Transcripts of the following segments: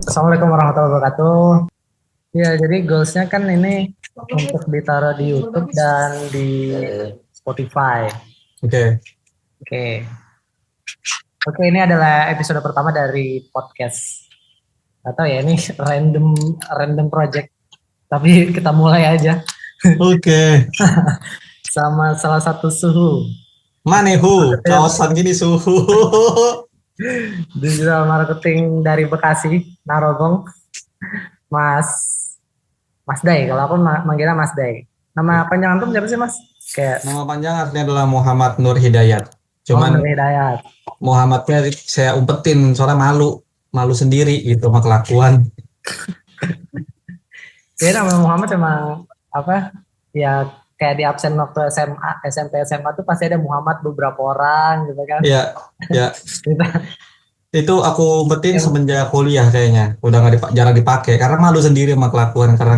Assalamualaikum warahmatullahi wabarakatuh. Ya, jadi goalsnya kan ini untuk ditaruh di YouTube dan di Spotify. Oke, Oke, oke ini adalah episode pertama dari podcast. Atau ya ini random random project. Tapi kita mulai aja oke. sama salah satu suhu Manehu, marketing, kawasan gini suhu. digital marketing dari Bekasi, Narogong, Mas Mas Day. Kalau aku manggilnya Mas Day. Nama panjang antum siapa sih Mas? Kayak Nama panjang artinya adalah Muhammad Nur Hidayat. Oh, Nur Cuman Hidayat. Muhammadnya saya umpetin soalnya malu, malu sendiri gitu sama kelakuan. Jadi nama Muhammad emang apa ya kayak di absen waktu SMA, SMP, SMA tuh pasti ada Muhammad beberapa orang gitu kan. Ya, ya. Kita Itu aku umpetin yang semenjak kuliah kayaknya. Udah nggak jarang dipakai karena malu sendiri sama kelakuan karena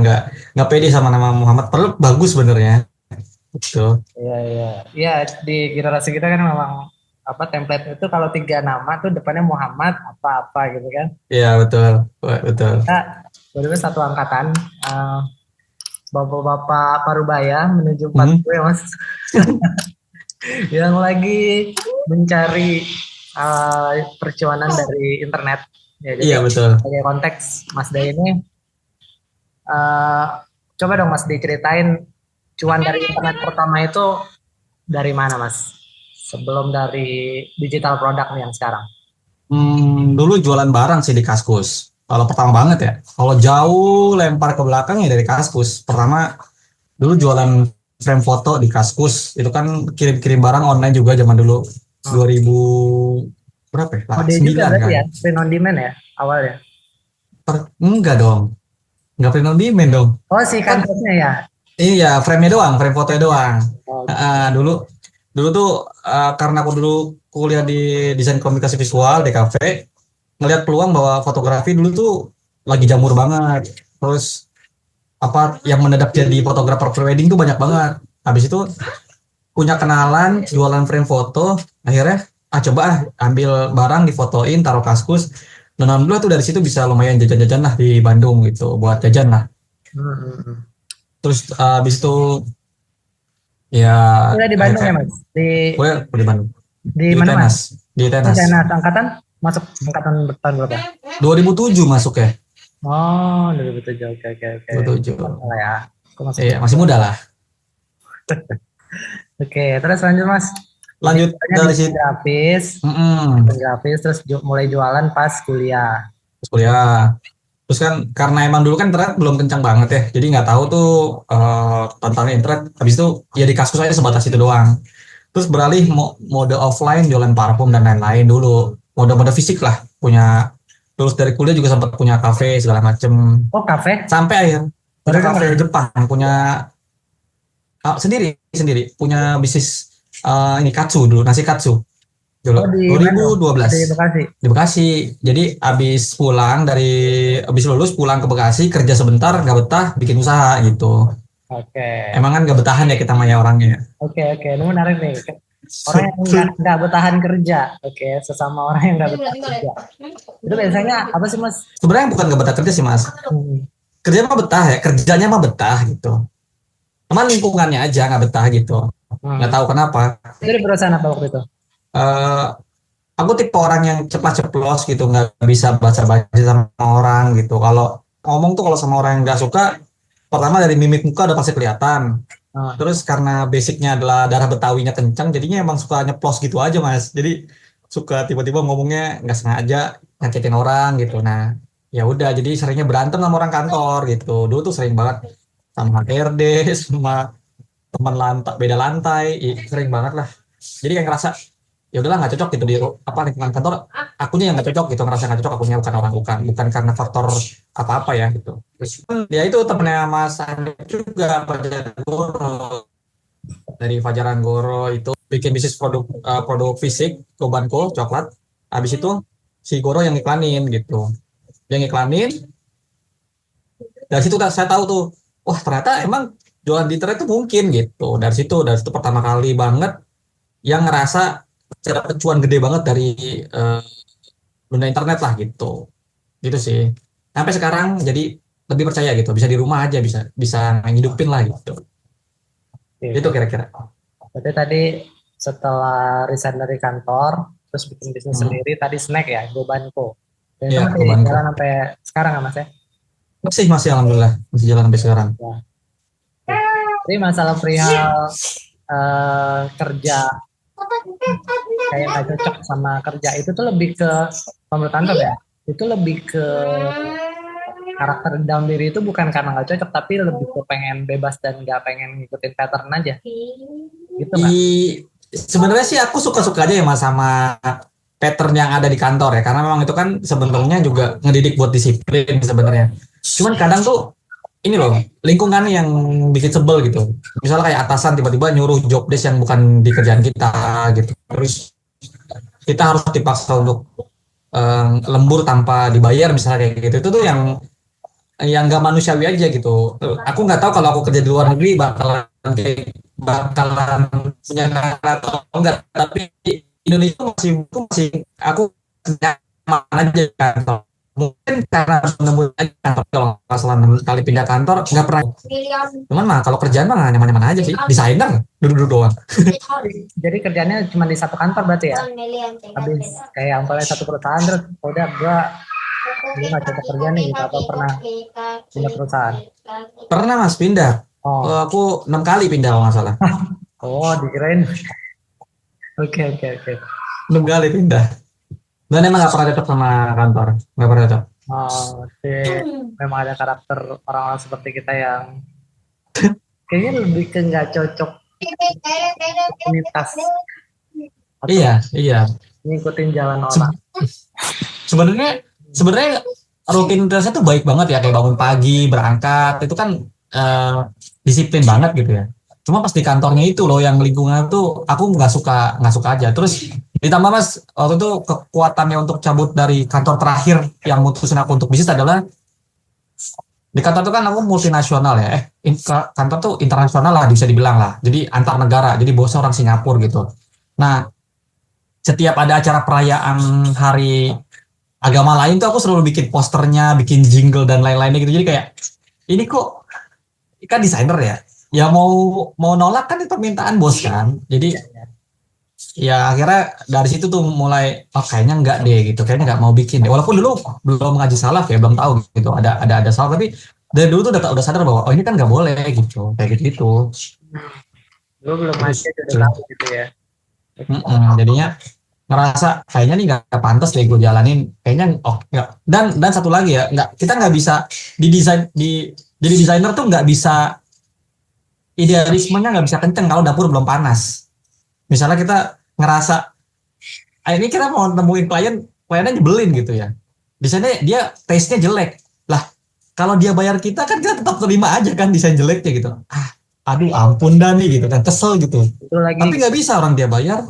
nggak pede sama nama Muhammad. Padahal bagus sebenarnya. Gitu. iya iya. Iya di generasi kita kan memang apa template itu kalau tiga nama tuh depannya Muhammad apa-apa gitu kan. Iya betul, betul. Kita berdua satu angkatan eh, bapak-bapak Parubaya menuju Hmm, 40 ya Mas yang lagi mencari percuanan dari internet. Ya, jadi iya betul. sebagai konteks Mas Day ini eh, coba dong Mas diceritain cuan dari internet pertama itu dari mana Mas? Sebelum dari digital produk nih yang sekarang. Dulu jualan barang sih di Kaskus. Kalau pertama banget ya. Kalau jauh lempar ke belakang ya dari Kaskus. Pertama dulu jualan frame foto di Kaskus. Itu kan kirim-kirim barang online juga zaman dulu. Oh, 2000 berapa ya? oh Lah, dia juga 9 berarti kan. ya, print on demand ya awalnya. Enggak dong. Enggak print on demand dong. Oh si Kan kansnya ya. iya, frame-nya doang, frame fotonya Kansnya. doang. Oh gitu. Dulu dulu tuh karena aku dulu kuliah di desain komunikasi visual di kafe, ngelihat peluang bahwa fotografi dulu tuh lagi jamur banget. Terus apa yang mendadak jadi fotografer prewedding tuh banyak banget. Habis itu punya kenalan jualan frame foto, akhirnya coba ambil barang difotoin taruh kaskus. Dan alhamdulillah tuh dari situ bisa lumayan jajan-jajan lah di Bandung gitu buat jajan lah. Hmm, hmm, hmm. Terus habis itu ya Udah di kayak Bandung ya kayak Mas. Di gue di Bandung di di mana Mas? Tenas di Di Tenas Tenas angkatan masuk angkatan tahun berapa? 2007 masuk ya Oh 2007. Oke oke oke. 2007. Masalah ya. Aku masuk. Iya masih muda lah. Oke, terus lanjut Mas. Jadi Lanjut awalnya dari desain situ. grafis, Mm-mm. desain grafis terus mulai jualan pas kuliah. Terus kuliah. Terus kan karena emang dulu kan internet belum kencang banget ya, jadi nggak tahu tuh tentang internet. Habis itu ya di kaskus aja sebatas itu doang. Terus beralih mode offline jualan parfum dan lain-lain dulu. Mode-mode fisik lah punya. Terus dari kuliah juga sempat punya kafe segala macem. Oh, kafe? Sampai akhir Baru punya dengar kafe ya? Jepang, punya sendiri sendiri punya bisnis ini katsu dulu, nasi katsu Oh, dulu di Bandung, 2012 di Bekasi. di Bekasi. Jadi abis lulus pulang ke Bekasi kerja sebentar nggak betah bikin usaha gitu. Oke, Emang kan nggak betahan ya kita maya orangnya. oke, oke. Ini menarik nih. Orang yang nggak bertahan kerja. Oke, sesama orang yang nggak bertahan kerja. Itu biasanya apa sih, Mas? Sebenarnya bukan nggak betah kerja sih mas, Hmm. kerja mah betah ya, kerjanya mah betah gitu. Cuman lingkungannya aja nggak betah gitu, nggak Hmm. tahu kenapa. Itu di perusahaan apa waktu itu? Eh aku tipe orang yang ceplas-ceplos gitu, nggak bisa baca-baca sama orang gitu. Kalau ngomong tuh kalau sama orang yang nggak suka, pertama dari mimik muka udah pasti kelihatan. Ah, Terus karena basicnya adalah darah Betawinya kencang, jadinya emang suka nyeplos gitu aja mas. Jadi suka tiba-tiba ngomongnya nggak sengaja nyakitin orang gitu. Nah ya udah, jadi seringnya berantem sama orang kantor gitu. Dulu tuh sering banget sama HRD, sama teman lantai, beda lantai, sering banget lah. Jadi kayak ngerasa ya udahlah nggak cocok gitu di apa lingkungan kantor. Akunya yang nggak cocok gitu, ngerasa nggak cocok akunya, bukan orang, bukan karena faktor apa-apa ya gitu. Terus ya itu temennya Mas Andi juga pada Goro, dari Fajar Anggoro itu bikin bisnis produk fisik Kobanko coklat. Habis itu si Goro yang iklanin gitu, yang iklanin. Dari situ saya tahu tuh, wah ternyata emang jualan di internet tuh mungkin gitu. Dari situ pertama kali banget yang ngerasa cara pecuan gede banget dari eh, dunia internet lah gitu. Gitu sih. Sampai sekarang jadi lebih percaya gitu, bisa di rumah aja, bisa bisa ngidupin lah gitu. Itu Oke. kira-kira. Berarti tadi setelah resign dari kantor, terus bikin bisnis Hmm. sendiri, tadi snack ya, Gobanko. Dan itu Ya, masih bebanku. jalan sampai sekarang nggak Mas ya? Masih alhamdulillah, masih jalan sampai sekarang. Ya. Jadi masalah perihal kerja kayak nggak cocok sama kerja itu tuh lebih ke menurut Anda ya? Itu lebih ke karakter di dalam diri itu bukan karena nggak cocok, tapi lebih ke pengen bebas dan nggak pengen ngikutin pattern aja, gitu I nggak? sebenarnya sih aku suka-suka aja ya mas sama pattern yang ada di kantor ya, karena memang itu kan sebenarnya juga ngedidik buat disiplin sebenarnya. Cuman kadang tuh ini loh, lingkungan yang bikin sebel gitu. Misalnya kayak atasan tiba-tiba nyuruh job desk yang bukan di kerjaan kita gitu. Terus kita harus dipaksa untuk lembur tanpa dibayar misalnya kayak gitu. Itu tuh yang nggak manusiawi aja gitu. Aku nggak tahu kalau aku kerja di luar negeri bakalan punya atau enggak. Tapi Indonesia masih aku nyaman aja kan. Mungkin karena harus menemui kantor, kalau nggak salah 6 kali pindah kantor nggak pernah. Cuman mah kalau kerjaan mah nggak nyaman-nyaman aja sih. Desainer duduk-duduk doang. Jadi kerjanya cuma di satu kantor berarti ya? Habis kayak umpamanya satu perusahaan terus udah gua nggak cocok kerja nih gitu, apa pernah pindah perusahaan? Pernah mas pindah. Oh, Aku 6 kali pindah kalau nggak salah. oh dikirain. Oke, oke, oke. 6 kali pindah. Dan emang nggak pernah cocok sama kantor. Nggak pernah cocok. Oh, memang ada karakter orang-orang seperti kita yang kayaknya lebih ke nggak cocok komunitas atau Iya, iya. ngikutin jalan orang. Se- sebenarnya sebenarnya rutinitasnya tuh baik banget ya, kayak bangun pagi berangkat itu kan eh, disiplin banget gitu ya. Cuma pas di kantornya itu loh yang lingkungan tuh aku nggak suka aja. Terus ditambah mas waktu itu kekuatannya untuk cabut dari kantor terakhir yang mutusin aku untuk bisnis adalah di kantor tuh kan aku multinasional ya, kantor tuh internasional lah bisa dibilang lah. Jadi antar negara, jadi bosnya orang Singapura gitu. Nah setiap ada acara perayaan hari agama lain tuh aku selalu bikin posternya, bikin jingle dan lain-lainnya gitu. Jadi kayak ini kok kan desainer ya. Ya mau mau nolak kan itu permintaan bos kan. Jadi Ya, ya. ya akhirnya dari situ tuh mulai oh kayaknya enggak deh gitu. Kayaknya enggak mau bikin deh. Walaupun dulu belum ngaji salaf ya, belum tahu gitu. Ada salaf tapi dari dulu tuh udah sadar bahwa oh ini kan nggak boleh gitu. Kayak gitu gitu. Gue belum Terus aja udah tahu gitu ya. jadinya ngerasa kayaknya nih nggak pantas deh gue jalanin kayaknya oh nggak dan satu lagi ya nggak kita nggak bisa jadi desainer tuh nggak bisa idealismenya nggak bisa kenceng kalau dapur belum panas misalnya kita ngerasa ini kita mau nemuin kliennya nyebelin gitu ya desainnya dia taste nya jelek lah kalau dia bayar kita kan kita tetap terima aja kan desain jeleknya gitu aduh ampun dah nih gitu kan kesel gitu Itu lagi tapi nggak bisa orang dia bayar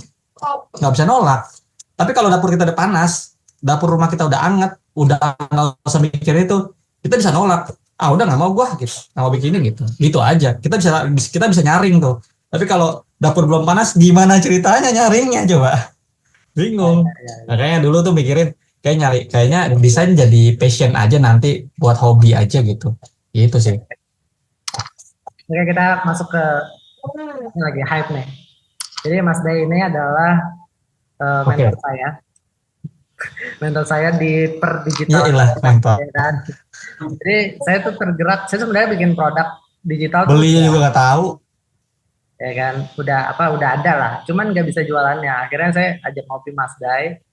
nggak bisa nolak. Tapi kalau dapur kita udah panas, dapur rumah kita udah anget, udah nggak usah mikirin itu, kita bisa nolak. Ah udah nggak mau gua gitu, nggak mau bikinin gitu, gitu aja. Kita bisa nyaring tuh. Tapi kalau dapur belum panas, gimana ceritanya nyaringnya coba? Bingung. Makanya dulu tuh mikirin kayaknya desain jadi passion aja nanti buat hobi aja gitu. Gitu sih. oke, kita masuk ke ini lagi hype nih. Jadi Mas Day ini adalah Oke. mentor saya. Mentor saya di per Ya digital ilah, mantap. ya kan. Jadi saya tuh tergerak, saya sebenarnya bikin produk digital tuh Belinya juga nggak tahu. ya kan udah ada lah, cuman nggak bisa jualannya. Akhirnya saya ajak ngopi Mas Day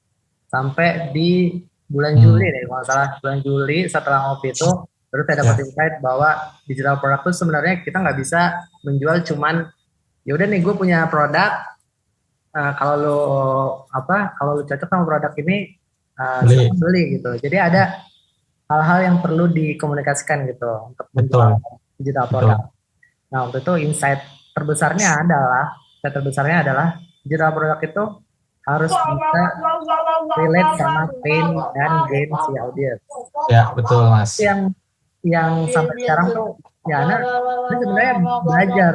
sampai di bulan Juli Hmm, deh kalau nggak salah. Bulan Juli setelah ngopi itu baru saya dapat ya, insight bahwa digital product itu sebenarnya kita nggak bisa menjual cuman ya udah nih gue punya produk, kalau lo kalau lo cocok sama produk ini beli. silakan beli gitu. Jadi ada hal-hal yang perlu dikomunikasikan gitu untuk menjual Betul, digital produk. betul. Nah, waktu itu insight terbesarnya adalah digital produk itu harus bisa relate sama pain dan gain si audiens. Ya, betul, Mas. Itu yang sampai sekarang tuh ya Ana sebenarnya belajar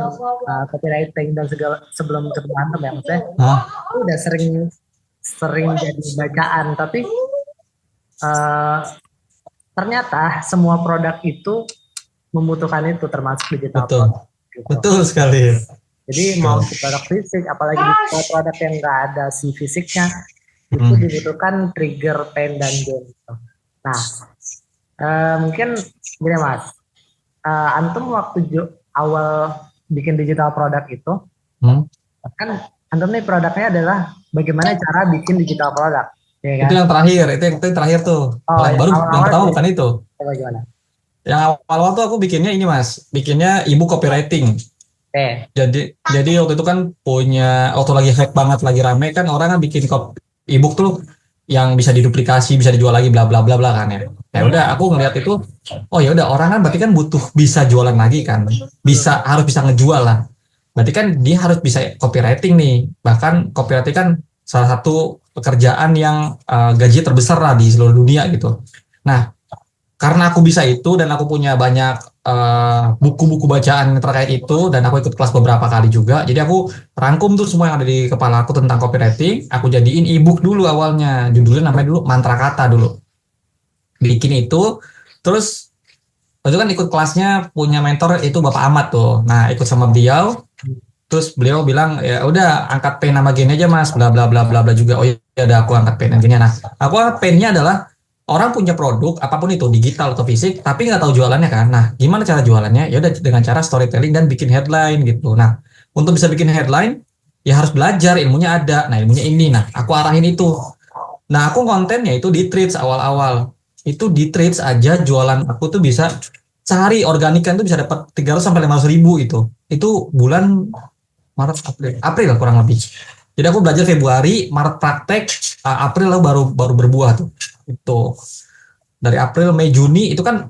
copywriting dan segala sebelum berantem ya maksudnya Hah? itu udah sering sering jadi bacaan tapi uh, ternyata semua produk itu membutuhkan itu, termasuk digital Betul, product gitu. betul sekali. Jadi mau Betul. itu produk fisik, apalagi digital produk yang nggak ada si fisiknya, itu Hmm. dibutuhkan trigger, pain, dan gain gitu. Nah, mungkin gini Mas, antum waktu awal bikin digital produk itu, Hmm. kan antum nih produknya adalah bagaimana cara bikin digital produk, ya Itu kan? yang terakhir, itu yang terakhir tuh. Oh, Kalau yang yang baru, yang awal-awal pertama gimana? bukan itu. Coba gimana? Yang awal-awal tuh aku bikinnya ini mas, bikinnya ebook copywriting. Jadi waktu itu kan waktu lagi hype banget, lagi rame kan orang kan bikin ebook tuh yang bisa diduplikasi, bisa dijual lagi, bla bla bla bla kan ya. Ya udah, aku ngeliat itu, oh ya udah orang kan berarti kan butuh bisa jualan lagi kan, harus bisa ngejual lah. Berarti kan dia harus bisa copywriting nih. Bahkan copywriting kan salah satu pekerjaan yang gaji terbesar lah di seluruh dunia gitu. Nah, karena aku bisa itu dan aku punya banyak buku-buku bacaan terkait itu dan aku ikut kelas beberapa kali juga. Jadi aku rangkum tuh semua yang ada di kepala aku tentang copywriting. Aku jadiin ebook dulu awalnya. Judulnya namanya dulu Mantra Kata dulu. Bikin itu, terus itu kan ikut kelasnya punya mentor itu Bapak Ahmad tuh. Nah, ikut sama beliau. Terus beliau bilang ya udah angkat pen nama gini aja mas, bla bla bla bla bla juga. Oh ya udah aku angkat pen gini. Nah, aku angkat pennya adalah orang punya produk apapun itu digital atau fisik, tapi nggak tahu jualannya kan. Nah, gimana cara jualannya? Ya udah dengan cara storytelling dan bikin headline gitu. Nah, untuk bisa bikin headline ya harus belajar ilmunya ada. Nah, ilmunya ini. Nah, aku arahin itu. Nah, aku kontennya itu di Threads awal-awal. Itu di Threads aja jualan aku tuh bisa sehari organikan tuh bisa dapat 300 sampai 500 ribu itu. Itu bulan Maret April kurang lebih. Jadi aku belajar Februari, Maret praktek, April lah baru baru berbuah tuh. Itu dari April, Mei, Juni itu kan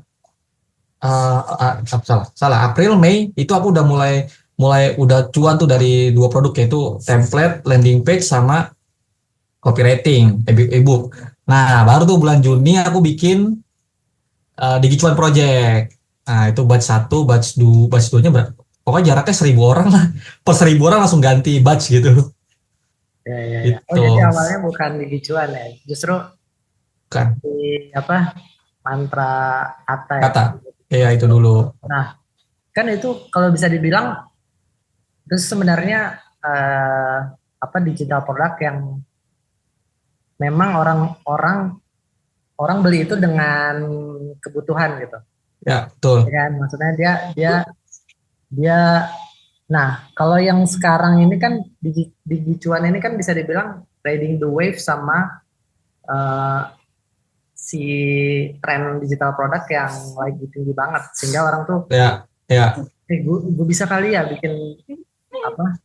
salah April, Mei itu aku udah mulai mulai udah cuan tuh dari dua produk yaitu template, landing page sama copywriting, ebook. Nah, baru tuh bulan Juni aku bikin Digicuan Project. Nah, itu batch satu, batch 2-nya berapa? Pokoknya jaraknya 1.000 orang lah. Per 1.000 orang langsung ganti batch gitu. Ya, ya, ya. Oh, Itu jadi awalnya bukan di gicuan ya, justru kan di apa, mantra kata ya. kata. Ya itu dulu. Nah, kan itu kalau bisa dibilang itu sebenarnya eh, apa, digital produk yang memang orang-orang orang beli itu dengan kebutuhan gitu. Ya, Ya betul. kan? Maksudnya dia dia dia nah, kalau yang sekarang ini kan di gicuan ini kan bisa dibilang riding the wave sama eh, si tren digital produk yang lagi tinggi banget, sehingga orang tuh Ya, ya. gue bisa kali ya bikin apa,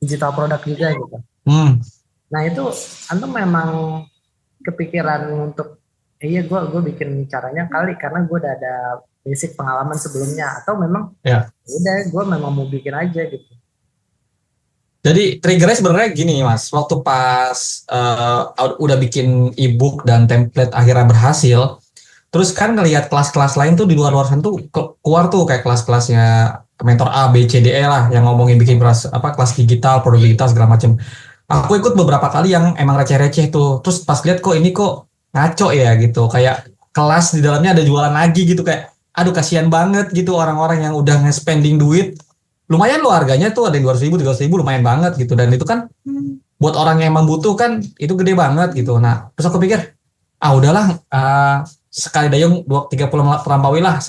digital produk juga gitu. Hmm. Nah itu antum memang kepikiran untuk iya gue bikin caranya kali karena gue udah ada basic pengalaman sebelumnya, atau memang Ya. udah gue memang mau bikin aja gitu. Jadi triggernya sebenarnya gini, Mas. Waktu pas udah bikin ebook dan template akhirnya berhasil, terus kan ngelihat kelas-kelas lain tuh di luar-luar sana tuh keluar tuh kayak kelas-kelasnya mentor A, B, C, D, E lah yang ngomongin bikin kelas digital, produk digital segala macam. Aku ikut beberapa kali yang emang receh-receh tuh. Terus pas lihat kok ini kok ngaco ya gitu. Kayak kelas di dalamnya ada jualan lagi gitu kayak aduh kasihan banget gitu orang-orang yang udah nge-spending duit. Lumayan loh harganya tuh ada yang 200 ribu, 300 ribu lumayan banget gitu. Dan itu kan buat orang yang emang butuh kan itu gede banget gitu. Nah terus aku pikir udahlah sekali dayung 30 terlampaui lah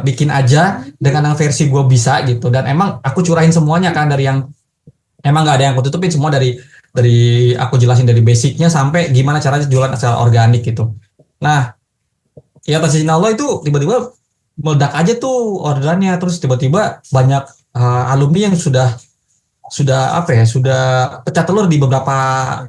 bikin aja dengan yang versi gue bisa gitu. Dan emang aku curahin semuanya kan dari yang emang nggak ada yang aku tutupin semua dari aku jelasin dari basicnya sampai gimana caranya jualan secara organik gitu. Nah, ya atas izin Allah itu tiba-tiba meledak aja tuh orderannya terus tiba-tiba banyak alumni yang sudah apa ya sudah pecah telur di beberapa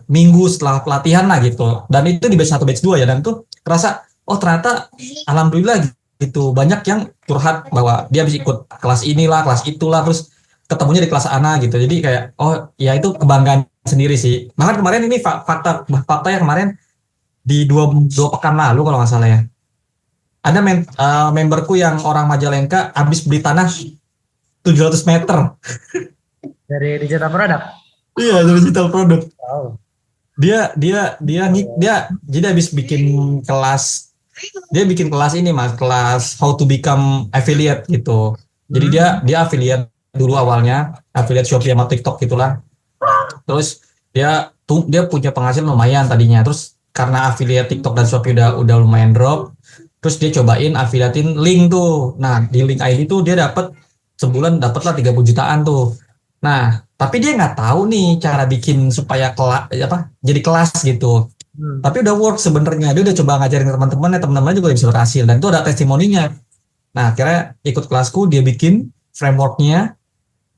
minggu setelah pelatihan lah gitu dan itu di batch 1 batch 2 ya dan tuh terasa oh ternyata alhamdulillah gitu banyak yang curhat bahwa dia bisa ikut kelas inilah kelas itulah terus ketemunya di kelas Ana gitu jadi kayak oh ya itu kebanggaan sendiri sih bahkan kemarin ini fakta fakta yang kemarin di dua pekan lalu kalau nggak salah ya ada memberku yang orang Majalengka habis beli tanah 700 meter. Dari digital produk. Iya, dari digital produk. Wow. Dia dia dia dia jadi habis bikin kelas Dia bikin kelas ini mas, kelas how to become affiliate gitu. Jadi Hmm. dia affiliate dulu awalnya, affiliate Shopee sama TikTok gitulah. Terus dia punya penghasilan lumayan tadinya. Terus karena affiliate TikTok dan Shopee udah lumayan drop, terus dia cobain affiliatein link tuh. Nah, di link ID tuh dia dapat sebulan dapatlah 30 jutaan tuh. Nah, tapi dia nggak tahu nih cara bikin supaya jadi kelas gitu. Hmm. Tapi udah work sebenarnya. Dia udah coba ngajarin ke teman-temannya, teman-temannya juga bisa berhasil dan itu ada testimoninya. Nah, akhirnya ikut kelasku, dia bikin frameworknya,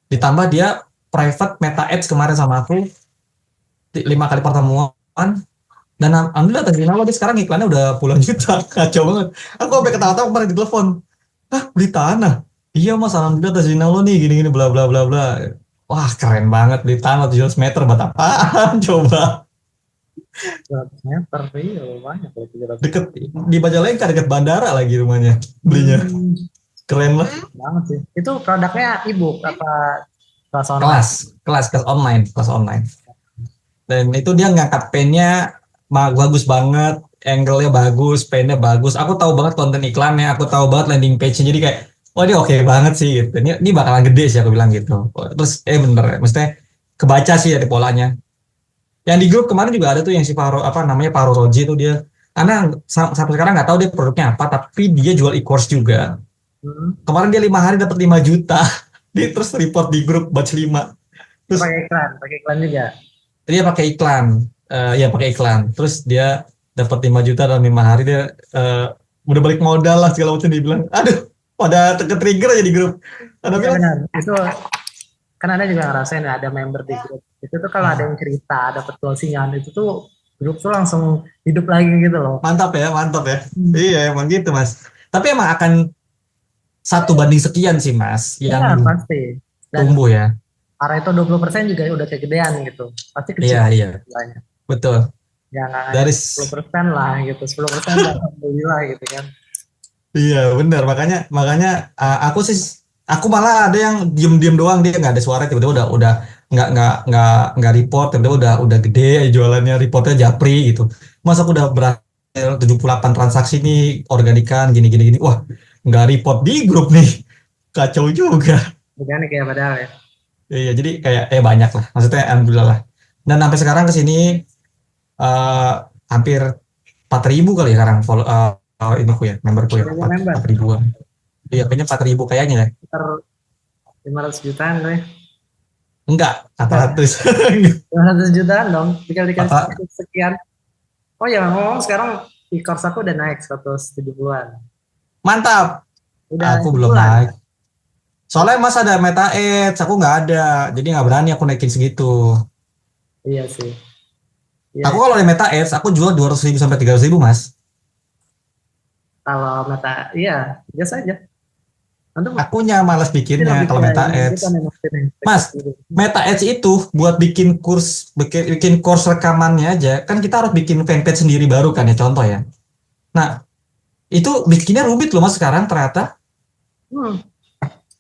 ditambah dia private meta ads kemarin sama aku 5 kali pertemuan, dan alhamdulillah tadi dia sekarang iklannya udah puluhan juta. Kacau banget. Aku sampai ketawa-tawa kemarin di telepon, beli tanah? Iya mas, alhamdulillah tadi lo nih gini-gini bla bla bla bla. Wah keren banget, beli tanah 700 meter buat apaan coba. 100 meter, iya banyak kalau 300 Deket di Majalengka, deket bandara lagi rumahnya belinya. Hmm, Keren lah. banget sih. Itu produknya e-book apa kelas online? Kelas online. Dan itu dia ngangkat pennya bagus banget, angle-nya bagus, pennya bagus. Aku tahu banget konten iklannya, aku tahu banget landing page-nya. Jadi kayak, wah ini oke banget sih gitu. Ini bakalan gede sih aku bilang gitu. Terus bener, maksudnya kebaca sih dari polanya. Yang di grup kemarin juga ada tuh yang si Paro apa namanya Paro Roji itu dia. Karena sampai sekarang nggak tahu dia produknya apa, tapi dia jual e-course juga. Hmm. Kemarin dia 5 hari dapat 5 juta. Dia terus report di grup batch 5. Itu Terus pakai iklan juga. dia pakai iklan, ya pakai iklan. Terus dia dapat 5 juta dalam 5 hari, dia udah balik modal lah segala macam. Dia bilang, aduh, pada ke-trigger aja di grup. Ada Iya bilang, benar. Itu kan ada juga ngerasain ada member di grup. Itu tuh kalau ada yang cerita, dapat closingan itu tuh grup tuh langsung hidup lagi gitu loh. mantap ya, mantap ya. Hmm. Iya, emang gitu mas. Tapi emang akan 1 banding sekian sih mas, Iya yang pasti. Dan tumbuh ya. arah itu 20% juga udah kegedean gitu. Pasti kecil Iya, iya, nilainya. betul. Ya nggak hanya Dari 10% lah gitu. 10% alhamdulillah gitu kan. Iya benar, makanya makanya aku malah ada yang diem-diem doang, dia nggak ada suara, tiba-tiba udah nggak report, tiba-tiba udah gede aja jualannya, reportnya japri gitu. Mas aku udah berhasil 78 transaksi nih organikan gini gini gini. Wah, nggak report di grup nih. Kacau juga. Organik ya padahal ya. Iya, jadi kayak banyak lah. Maksudnya alhamdulillah lah. Dan sampai sekarang ke sini eh, hampir 4.000 kali ya sekarang ini ku ya, memberku ya, 1000 member. 4.000-an. Iya, kayaknya 4.000 kayaknya ya. Sekitar 500 jutaan deh. Enggak, 400. 500 jutaan dong. Dikali-kali Apa? sekian. Oh ya ngomong sekarang e-course aku udah naik 170-an. Mantap. Udah Aku belum sebulan. naik. Soalnya mas ada Meta Ads, aku nggak ada. Jadi nggak berani aku naikin segitu. Iya sih. Iya, Aku kalau di Meta Ads, aku jual 200.000 sampai 300.000 mas. kalau mata, iya, biasa aja. Nanti Akunya malas bikinnya lebih kalau ke Meta ini Ads. kita nih maksudnya. Mas, Meta Ads itu buat bikin course rekamannya aja, kan kita harus bikin fanpage sendiri baru kan ya, contoh ya. Nah, itu bikinnya rumit loh mas sekarang ternyata. Hmm.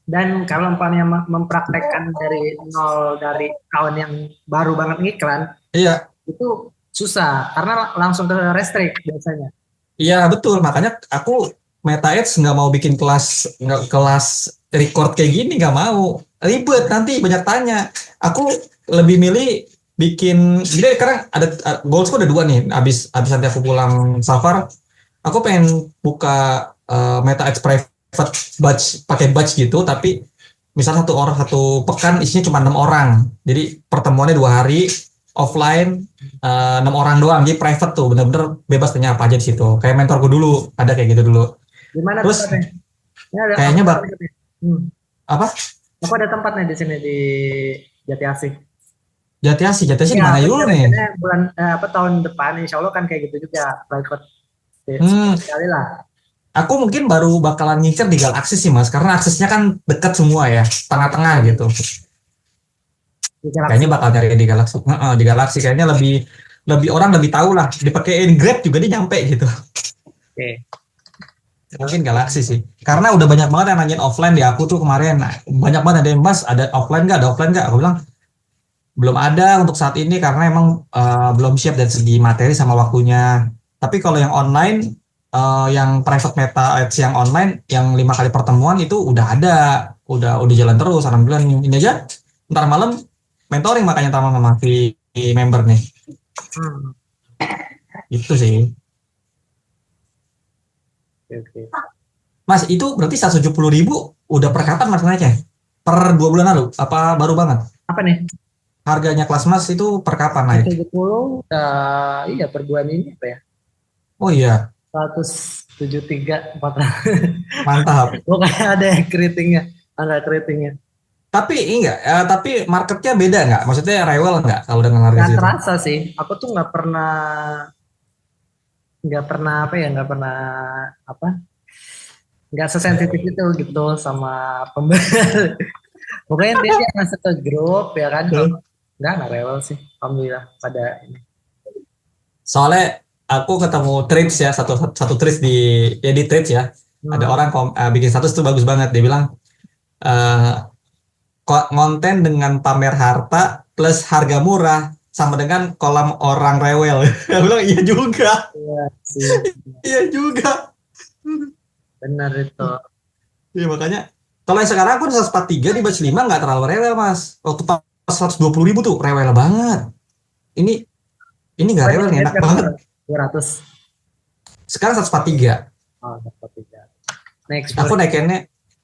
Dan kalau umpamanya mempraktekkan dari nol dari kawan yang baru banget ngiklan, Iya, itu susah karena langsung ke restrict biasanya. iya betul. Makanya aku Meta Ads nggak mau bikin kelas record kayak gini, nggak mau. Ribet nanti banyak tanya. Aku lebih milih bikin. Jadi sekarang ada goalsku ada 2 nih. Abis nanti aku pulang safar, aku pengen buka Meta Ads private batch, pakai batch gitu. Tapi misal satu orang satu pekan isinya cuma 6 orang. Jadi pertemuannya 2 hari offline, 6 orang doang, jadi private tuh, bener-bener bebas tanya apa aja di situ. Kayak mentorku dulu, ada kayak gitu dulu. Gimana Terus tempatnya? Ini ada kayaknya apa? Aku ada tempatnya di sini di Jati Asih. Jati Asih di Ya, mana dulu nih? bulan tahun depan Insya Allah kan kayak gitu juga private Hmm, sekali lah. aku mungkin baru bakalan ngincer di Galaxy sih mas, karena aksesnya kan dekat semua ya, tengah-tengah gitu. Di Galaxy. Kayaknya bakal nyari di Galaxy. Di Galaxy kayaknya lebih orang lebih tahu lah. Dipakein Grab juga dia nyampe gitu. Oke. Mungkin Galaxy sih. Karena udah banyak banget yang nanyain offline di aku tuh kemarin. Nah, banyak banget ada yang mas, ada offline nggak? Ada offline nggak? Aku bilang belum ada untuk saat ini karena emang belum siap dari segi materi sama waktunya. Tapi kalau yang online yang private meta ads yang online yang 5 kali pertemuan itu udah ada, udah jalan terus. Alhamdulillah ini aja ntar malam mentoring makanya sama member nih. Hmm, Itu sih. oke, oke. Mas, itu berarti 170.000 udah per kapan mas naiknya? Per 2 bulan lalu? Apa baru banget? Apa nih? Harganya kelas mas itu per kapan naik? 170, iya per bulan ini apa ya? Oh iya, 173, 400. mantap. Pokoknya ada yang keritingnya, angka keritingnya. Tapi enggak, tapi marketnya beda nggak? Maksudnya rewel nggak kalau dengan harga Nggak segitu? terasa sih. Aku tuh nggak pernah apa ya, nggak pernah apa, nggak sesensitif itu gitu sama pembeli. Pokoknya dia masuk ke grup ya kan. Kalau nggak rewel sih. Alhamdulillah pada ini. Soalnya aku ketemu trades ya, satu trades di trades ya. Ada Hmm. orang bikin status tuh bagus banget. Dia bilang eh, konten dengan pamer harta plus harga murah sama dengan kolam orang rewel. Dia bilang iya juga, Iya sih, iya juga. benar itu. Iya makanya kalau yang sekarang aku 143 di batch 5 nggak terlalu rewel mas. Waktu pas 120.000 tuh rewel banget. Ini ini nggak Banyak rewel nih, ya enak kan banget. 200. Sekarang 143. Oh, dapat tiga. Next Aku naikin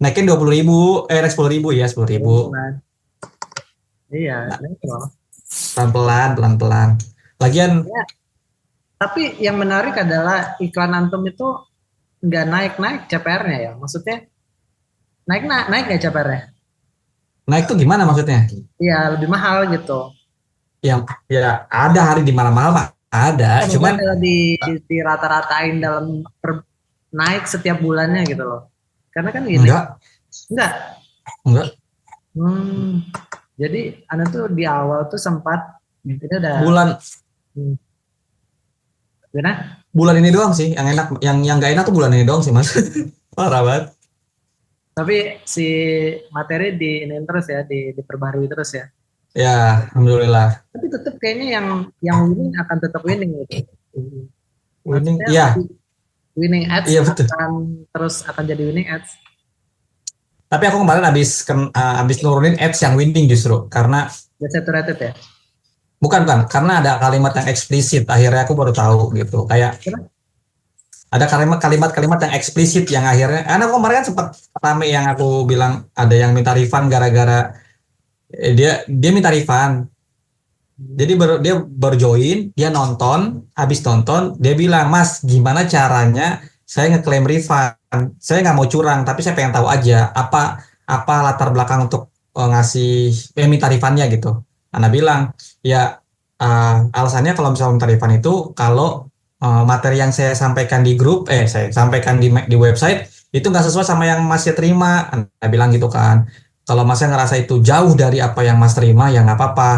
20.000, naik 10.000 ya 10.000. kan. Iya, Nah, next loh. pelan-pelan, pelan-pelan. Lagian Ya, tapi yang menarik adalah iklan Antum itu nggak naik-naik CPR-nya ya. Maksudnya naik nggak CPR-nya? naik tuh gimana maksudnya? Iya, lebih mahal gitu. Yang ya ada hari di malam-malam ada, Maksudnya cuman kalau di rata-ratain dalam naik setiap bulannya gitu loh. Karena kan gini, enggak, enggak. enggak. Hmm, jadi Anda tuh di awal tuh sempat itu udah Bulan hmm, gimana? bulan ini doang sih yang enak, yang nggak enak tuh bulan ini doang sih mas. Parah banget. Tapi si materi ini terus ya, diperbarui terus ya. Ya, alhamdulillah. Tapi tetap kayaknya yang winning akan tetap winning gitu. Winning, Maksudnya iya, winning ads iya betul. akan jadi winning ads. Tapi aku kemarin habis nurunin ads yang winning justru karena Udah saturated ya. bukan karena ada kalimat yang eksplisit. Akhirnya aku baru tahu gitu. Kayak Kenapa? ada kalimat-kalimat yang eksplisit yang akhirnya, karena aku kemarin kan sempat rame yang aku bilang ada yang minta refund gara-gara dia minta refund. Jadi dia baru join, dia nonton, habis nonton, dia bilang, Mas, gimana caranya saya ngeklaim refund? Saya nggak mau curang, tapi saya pengen tahu aja apa latar belakang untuk ngasih minta refundnya gitu. Ana bilang, ya alasannya kalau misalnya minta refund itu kalau materi yang saya sampaikan di grup, saya sampaikan di website itu nggak sesuai sama yang Masnya terima. Ana bilang gitu kan. Kalau Masnya ngerasa itu jauh dari apa yang Mas terima, ya nggak apa-apa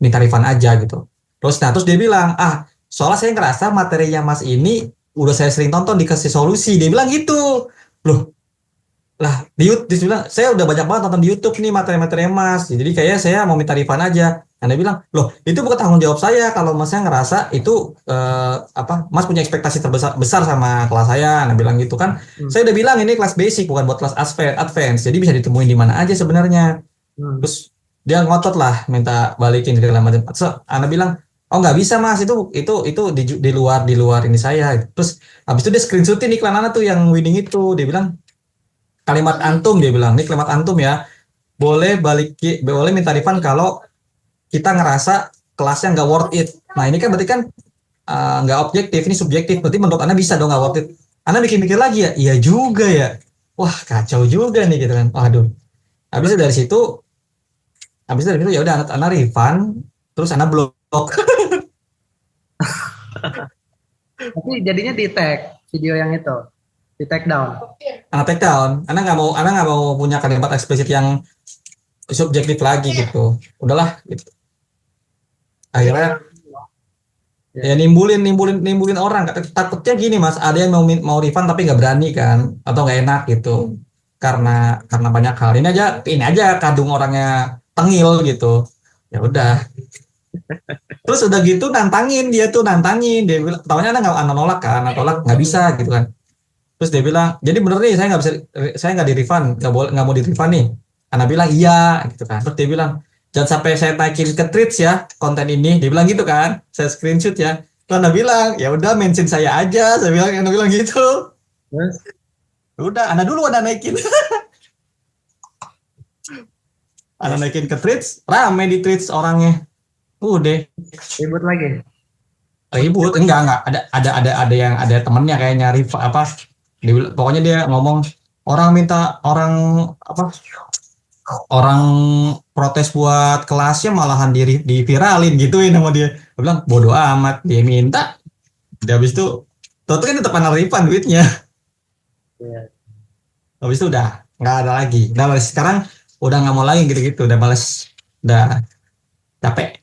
minta refund aja gitu. Terus dia bilang, soalnya saya ngerasa materinya Mas ini udah saya sering tonton dikasih solusi. Dia bilang gitu. Loh, lah di YouTube dia bilang, saya udah banyak banget nonton di YouTube nih materi-materi Mas. Jadi kayaknya saya mau minta refund aja. Dan dia bilang, loh itu bukan tanggung jawab saya kalau Masnya ngerasa itu Mas punya ekspektasi besar sama kelas saya. Nah bilang gitu kan. Hmm. Saya udah bilang ini kelas basic bukan buat kelas advance. Jadi bisa ditemuin di mana aja sebenarnya. Hmm. Terus dia ngotot lah minta balikin segala macam. So, Ana bilang, oh nggak bisa mas, itu di luar ini saya. Terus habis itu dia screenshotin iklan Ana tuh yang winning itu. Dia bilang kalimat antum, dia bilang ini kalimat antum ya. Boleh minta refund kalau kita ngerasa kelasnya nggak worth it. Nah ini kan berarti kan nggak objektif, ini subjektif. Berarti menurut Ana bisa dong nggak worth it. Ana mikir-mikir lagi ya, iya juga ya. Wah kacau juga nih gitu kan. Waduh. Habis itu dari situ ya udah anak refund terus anak blok. Tapi jadinya di tag video yang itu, di take down. Anak take down, anak nggak mau punya kalimat eksplisit yang subjektif lagi gitu, udahlah gitu. Akhirnya ya nimbulin orang. Takutnya gini mas, ada yang mau refund tapi nggak berani kan, atau nggak enak gitu karena banyak hal. Ini aja kadung orangnya tengil gitu, ya udah. Terus udah gitu nantangin dia bilang, tahunya anak nolak kan, anak nolak nggak bisa gitu kan. Terus dia bilang, jadi bener nih saya nggak bisa, saya nggak di refund, nggak mau di refund nih. Anak bilang iya gitu kan. Terus dia bilang, jangan sampai saya naikin ke tweets ya konten ini. Dia bilang gitu kan, saya screenshot ya. Terus Anak bilang, ya udah mention saya aja. Anak bilang gitu. Terus Udah, anak dulu anak naikin, anak ya, naikin ke tweets, rame di tweets orangnya. Udah ribut lagi. ribut, enggak ada yang ada temennya kayak nyari apa, pokoknya dia ngomong orang minta orang apa, orang protes buat kelasnya malahan di viralin gituin sama dia. Dia bilang bodoh amat, dia minta, dia habis itu tuh kan tetap ana refund duitnya. Ya, Habis itu udah nggak ada lagi, udah males sekarang, udah nggak mau lagi gitu-gitu, udah males, udah capek.